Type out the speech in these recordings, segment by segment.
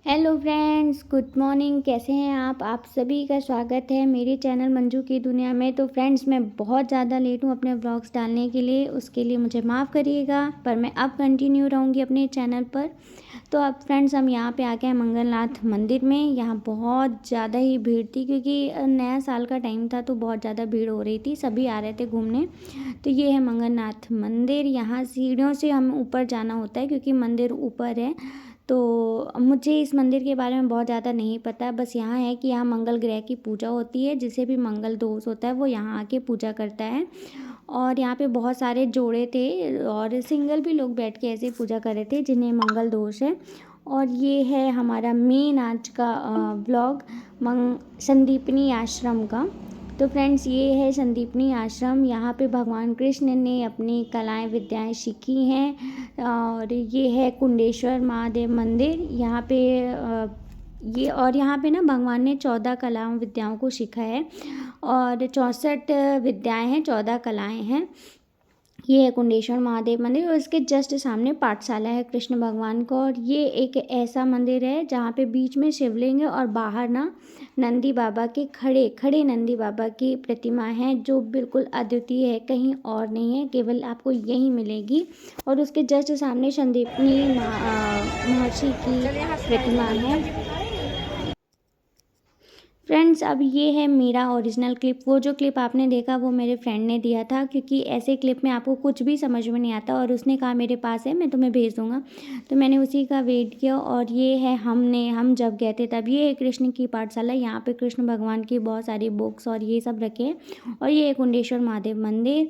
Hello friends, good morning. कैसे हैं आप सभी का स्वागत है मेरे चैनल मंजू की दुनिया में। तो फ्रेंड्स, मैं बहुत ज़्यादा लेट हूँ अपने व्लॉग्स डालने के लिए, उसके लिए मुझे माफ़ करिएगा, पर मैं अब कंटिन्यू रहूँगी अपने चैनल पर। तो अब फ्रेंड्स, हम यहाँ पे आ गए हैं मंगलनाथ मंदिर में। यहाँ बहुत ज़्यादा ही भीड़ थी क्योंकि नया साल का टाइम था, तो बहुत ज़्यादा भीड़ हो रही थी, सभी आ रहे थे घूमने। तो ये है मंगलनाथ मंदिर। यहाँ सीढ़ियों से हमें ऊपर जाना होता है क्योंकि मंदिर ऊपर है। तो मुझे इस मंदिर के बारे में बहुत ज़्यादा नहीं पता, बस यहाँ है कि यहाँ मंगल ग्रह की पूजा होती है। जिसे भी मंगल दोष होता है वो यहाँ आके पूजा करता है। और यहाँ पे बहुत सारे जोड़े थे और सिंगल भी लोग बैठ के ऐसे पूजा कर रहे थे जिन्हें मंगल दोष है। और ये है हमारा मेन आज का व्लॉग संदीपनी आश्रम का। तो फ्रेंड्स, ये है संदीपनी आश्रम। यहाँ पे भगवान कृष्ण ने अपनी कलाएं विद्याएं सीखी हैं। और ये है कुंडेश्वर महादेव मंदिर। यहाँ पे यहाँ पे ना भगवान ने 14 कलाओं विद्याओं को सीखा है और 64 विद्याएं हैं, 14 कलाएं हैं। ये है कुंडेश्वर महादेव मंदिर और इसके जस्ट सामने पाठशाला है कृष्ण भगवान को। और ये एक ऐसा मंदिर है जहाँ पे बीच में शिवलिंग है और बाहर ना नंदी बाबा के खड़े खड़े नंदी बाबा की प्रतिमा है, जो बिल्कुल अद्वितीय है, कहीं और नहीं है, केवल आपको यहीं मिलेगी। और उसके जस्ट सामने संदीपनी महर्षि की प्रतिमा है। फ्रेंड्स, अब ये है मेरा ओरिजिनल क्लिप। वो जो क्लिप आपने देखा वो मेरे फ्रेंड ने दिया था, क्योंकि ऐसे क्लिप में आपको कुछ भी समझ में नहीं आता और उसने कहा मेरे पास है, मैं तुम्हें भेज दूंगा। तो मैंने उसी का वेट किया। और ये है हम जब गए थे तब। ये है कृष्ण की पाठशाला। यहाँ पे कृष्ण भगवान की बहुत सारी बुक्स और ये सब रखे हैं। और ये है कुंडेश्वर महादेव मंदिर।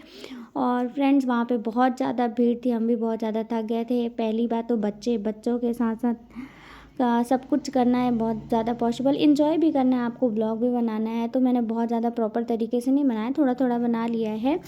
और फ्रेंड्स, वहाँ पे बहुत ज़्यादा भीड़ थी, हम भी बहुत ज़्यादा थक गए थे। पहली बात तो बच्चों के साथ साथ का सब कुछ करना है, बहुत ज़्यादा पॉसिबल इन्जॉय भी करना है, आपको ब्लॉग भी बनाना है। तो मैंने बहुत ज़्यादा प्रॉपर तरीके से नहीं बनाया, थोड़ा थोड़ा बना लिया है।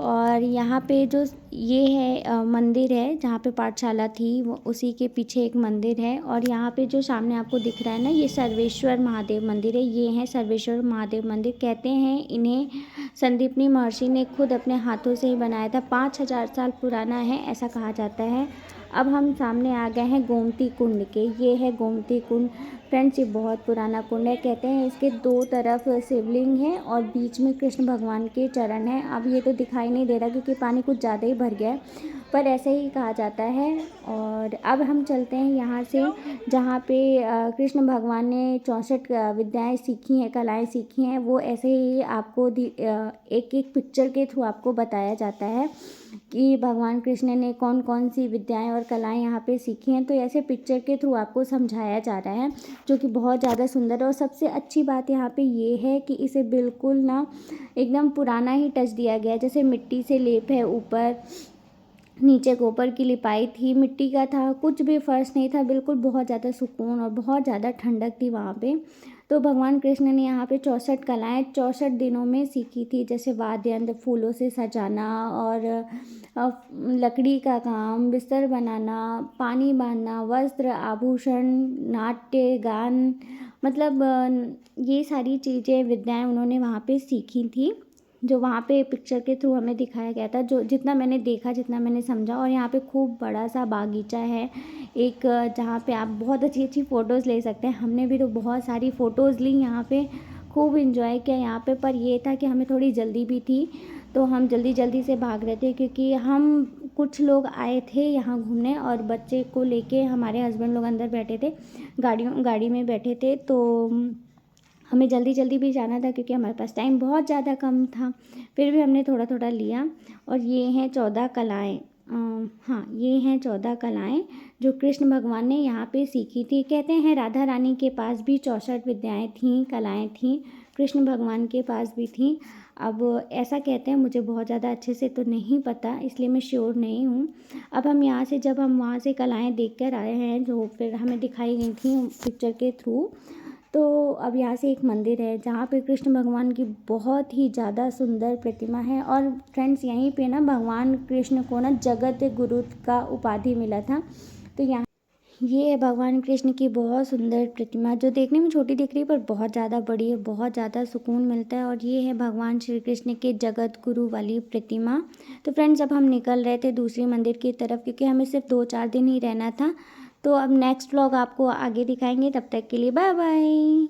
और यहाँ पे जो ये है मंदिर है जहाँ पे पाठशाला थी, वो उसी के पीछे एक मंदिर है। और यहाँ पे जो सामने आपको दिख रहा है ना, ये सर्वेश्वर महादेव मंदिर है। ये है सर्वेश्वर महादेव मंदिर। कहते हैं इन्हें संदीपनी महर्षि ने खुद अपने हाथों से ही बनाया था। 5000 साल पुराना है ऐसा कहा जाता है। अब हम सामने आ गए हैं गोमती कुंड के। ये है गोमती कुंड। फ्रेंड्स, ये बहुत पुराना कुंड है। कहते हैं इसके दो तरफ शिवलिंग है और बीच में कृष्ण भगवान के चरण हैं। अब ये तो दिखाई नहीं दे रहा क्योंकि पानी कुछ ज़्यादा ही भर गया है, पर ऐसे ही कहा जाता है। और अब हम चलते हैं यहाँ से जहाँ पे कृष्ण भगवान ने 64 विद्याएं सीखी हैं, कलाएं सीखी हैं। वो ऐसे ही आपको एक एक पिक्चर के थ्रू आपको बताया जाता है कि भगवान कृष्ण ने कौन कौन सी विद्याएं और कलाएं यहाँ पे सीखी हैं। तो ऐसे पिक्चर के थ्रू आपको समझाया जा रहा है, जो कि बहुत ज़्यादा सुंदर है। और सबसे अच्छी बात यहाँ पे ये है कि इसे बिल्कुल ना एकदम पुराना ही टच दिया गया है। जैसे मिट्टी से लेप है, ऊपर नीचे गोबर की लिपाई थी, मिट्टी का था, कुछ भी फर्श नहीं था, बिल्कुल बहुत ज़्यादा सुकून और बहुत ज़्यादा ठंडक थी वहाँ पे। तो भगवान कृष्ण ने यहाँ पे 64 कलाएं 64 दिनों में सीखी थी। जैसे वाद्य यंत्र, फूलों से सजाना और लकड़ी का काम, बिस्तर बनाना, पानी बांधना, वस्त्र, आभूषण, नाट्य, गान, मतलब ये सारी चीज़ें विद्याएं उन्होंने वहाँ पे सीखी थी, जो वहाँ पे पिक्चर के थ्रू हमें दिखाया गया था। जो जितना मैंने देखा, जितना मैंने समझा। और यहाँ पे खूब बड़ा सा बागीचा है एक, जहाँ पे आप बहुत अच्छी अच्छी फ़ोटोज़ ले सकते हैं। हमने भी तो बहुत सारी फ़ोटोज़ ली यहाँ पे, खूब इंजॉय किया यहाँ पे। पर ये था कि हमें थोड़ी जल्दी भी थी, तो हम जल्दी जल्दी से भाग रहे थे क्योंकि हम कुछ लोग आए थे यहाँ घूमने और बच्चे को लेके हमारे हस्बैंड लोग अंदर बैठे थे, गाड़ी में बैठे थे। तो हमें जल्दी जल्दी भी जाना था क्योंकि हमारे पास टाइम बहुत ज़्यादा कम था, फिर भी हमने थोड़ा थोड़ा लिया। और ये हैं 14 कलाएँ। हाँ, ये हैं 14 कलाएँ जो कृष्ण भगवान ने यहाँ पे सीखी थी। कहते हैं राधा रानी के पास भी 64 विद्याएँ थीं, कलाएँ थीं, कृष्ण भगवान के पास भी थीं। अब ऐसा कहते हैं, मुझे बहुत ज़्यादा अच्छे से तो नहीं पता, इसलिए मैं श्योर नहीं हूँ। अब हम यहाँ से, जब हम वहाँ से कलाएँ देख कर आए हैं जो फिर हमें दिखाई गई थी पिक्चर के थ्रू, तो अब यहाँ से एक मंदिर है जहाँ पे कृष्ण भगवान की बहुत ही ज़्यादा सुंदर प्रतिमा है। और फ्रेंड्स, यहीं पे ना भगवान कृष्ण को ना जगत गुरु का उपाधि मिला था। तो यहाँ ये है भगवान कृष्ण की बहुत सुंदर प्रतिमा, जो देखने में छोटी दिख रही है पर बहुत ज़्यादा बड़ी है, बहुत ज़्यादा सुकून मिलता है। और ये है भगवान श्री कृष्ण के जगत गुरु वाली प्रतिमा। तो फ्रेंड्स, अब हम निकल रहे थे दूसरी मंदिर की तरफ क्योंकि हमें सिर्फ 2-4 दिन ही रहना था। तो तो अब नेक्स्ट व्लॉग आपको आगे दिखाएंगे, तब तक के लिए बाय बाय।